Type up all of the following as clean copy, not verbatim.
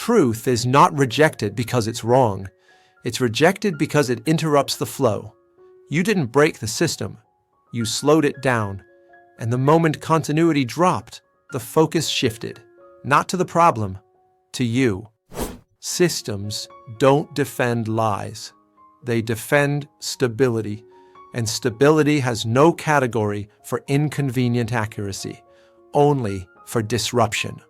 Truth is not rejected because it's wrong. It's rejected because it interrupts the flow. You didn't break the system. You slowed it down. And the moment continuity dropped, the focus shifted, not to the problem, to you. Systems don't defend lies. They defend stability. And stability has no category for inconvenient accuracy, only for disruption.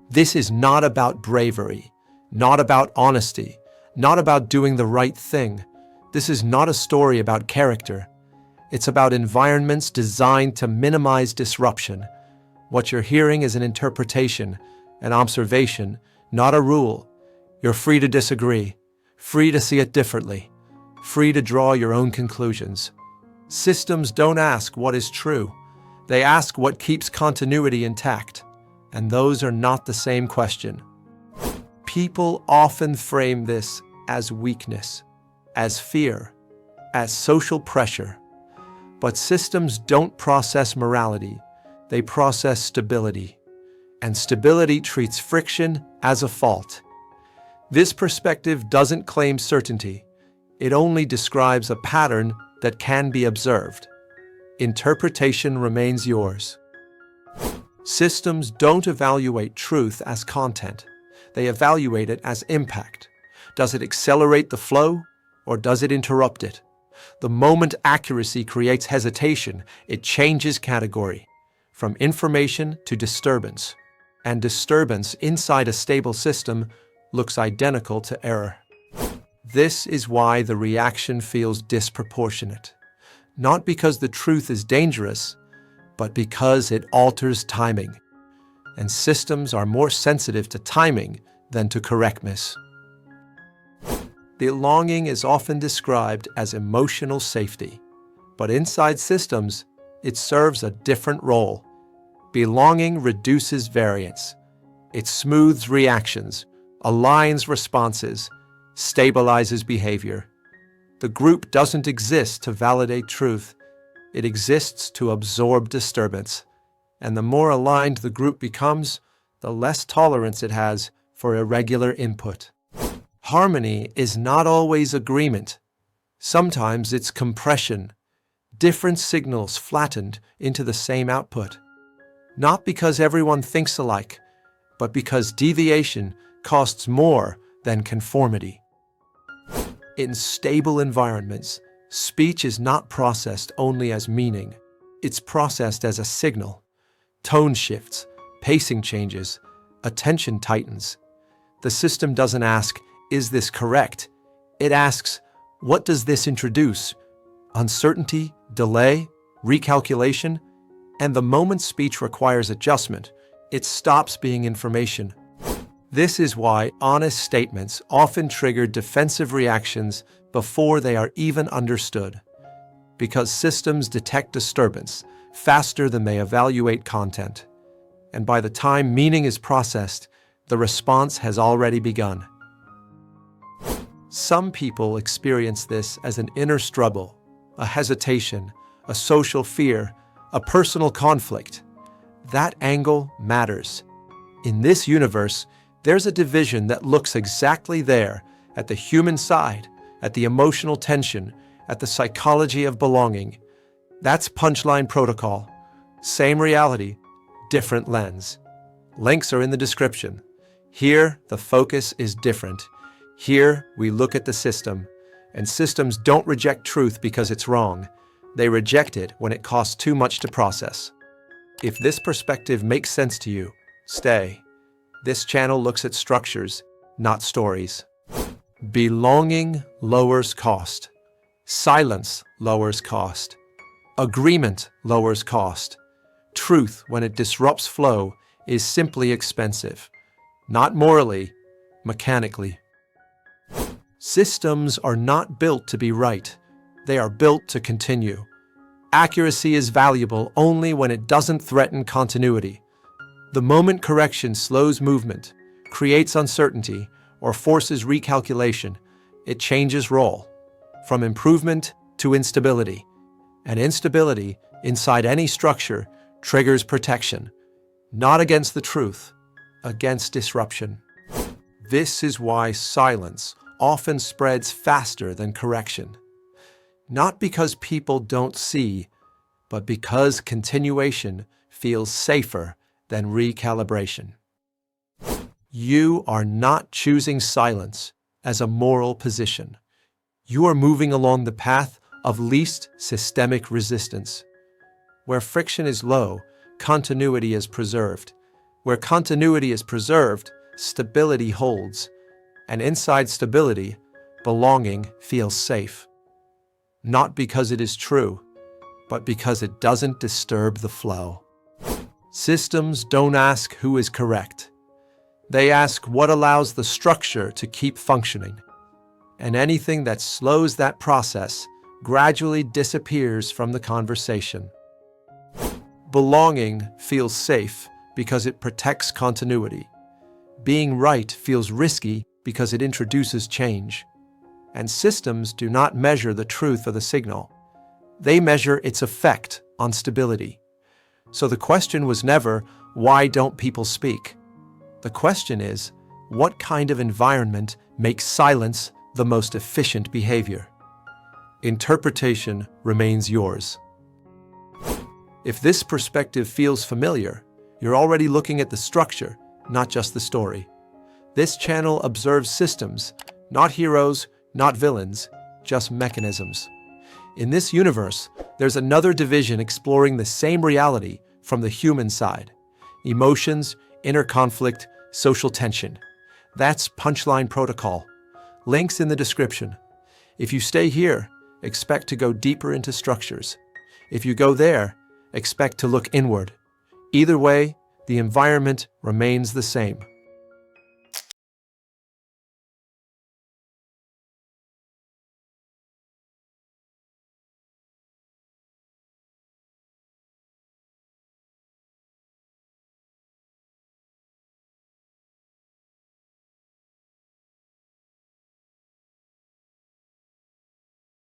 This is not about bravery, not about honesty, not about doing the right thing. This is not a story about character. It's about environments designed to minimize disruption. What you're hearing is an interpretation, an observation, not a rule. You're free to disagree, free to see it differently, free to draw your own conclusions. Systems don't ask what is true. They ask what keeps continuity intact. And those are not the same question. People often frame this as weakness, as fear, as social pressure. But systems don't process morality. They process stability. And stability treats friction as a fault. This perspective doesn't claim certainty. It only describes a pattern that can be observed. Interpretation remains yours. Systems don't evaluate truth as content. They evaluate it as impact. Does it accelerate the flow, or does it interrupt it? The moment accuracy creates hesitation, it changes category, from information to disturbance. And disturbance inside a stable system looks identical to error. This is why the reaction feels disproportionate. Not because the truth is dangerous, but because it alters timing. And systems are more sensitive to timing than to correctness. Belonging is often described as emotional safety, but inside systems, it serves a different role. Belonging reduces variance. It smooths reactions, aligns responses, stabilizes behavior. The group doesn't exist to validate truth. It exists to absorb disturbance. And the more aligned the group becomes, the less tolerance it has for irregular input. Harmony is not always agreement. Sometimes it's compression, different signals flattened into the same output. Not because everyone thinks alike, but because deviation costs more than conformity. In stable environments, speech is not processed only as meaning. It's processed as a signal. Tone shifts, pacing changes, attention tightens. The system doesn't ask, "Is this correct?" It asks, "What does this introduce?" Uncertainty, delay, recalculation, and the moment speech requires adjustment, it stops being information. This is why honest statements often trigger defensive reactions before they are even understood. Because systems detect disturbance faster than they evaluate content. And by the time meaning is processed, the response has already begun. Some people experience this as an inner struggle, a hesitation, a social fear, a personal conflict. That angle matters. In this universe, there's a division that looks exactly there, at the human side, at the emotional tension, at the psychology of belonging. That's punchline protocol. Same reality, different lens. Links are in the description. Here, the focus is different. Here, we look at the system. And systems don't reject truth because it's wrong. They reject it when it costs too much to process. If this perspective makes sense to you, stay. This channel looks at structures, not stories. Belonging lowers cost. Silence lowers cost. Agreement lowers cost. Truth, when it disrupts flow, is simply expensive. Not morally, mechanically. Systems are not built to be right. They are built to continue. Accuracy is valuable only when it doesn't threaten continuity. The moment correction slows movement, creates uncertainty, or forces recalculation, it changes role, from improvement to instability. And instability, inside any structure, triggers protection, not against the truth, against disruption. This is why silence often spreads faster than correction. Not because people don't see, but because continuation feels safer than recalibration. You are not choosing silence as a moral position. You are moving along the path of least systemic resistance. Where friction is low, continuity is preserved. Where continuity is preserved, stability holds. And inside stability, belonging feels safe. Not because it is true, but because it doesn't disturb the flow. Systems don't ask who is correct. They ask what allows the structure to keep functioning. And anything that slows that process gradually disappears from the conversation. Belonging feels safe because it protects continuity. Being right feels risky because it introduces change. And systems do not measure the truth of the signal. They measure its effect on stability. So the question was never, why don't people speak? The question is, what kind of environment makes silence the most efficient behavior? Interpretation remains yours. If this perspective feels familiar, you're already looking at the structure, not just the story. This channel observes systems, not heroes, not villains, just mechanisms. In this universe, there's another division exploring the same reality from the human side. Emotions, inner conflict, social tension. That's Punchline Protocol. Links in the description. If you stay here, expect to go deeper into structures. If you go there, expect to look inward. Either way, the environment remains the same.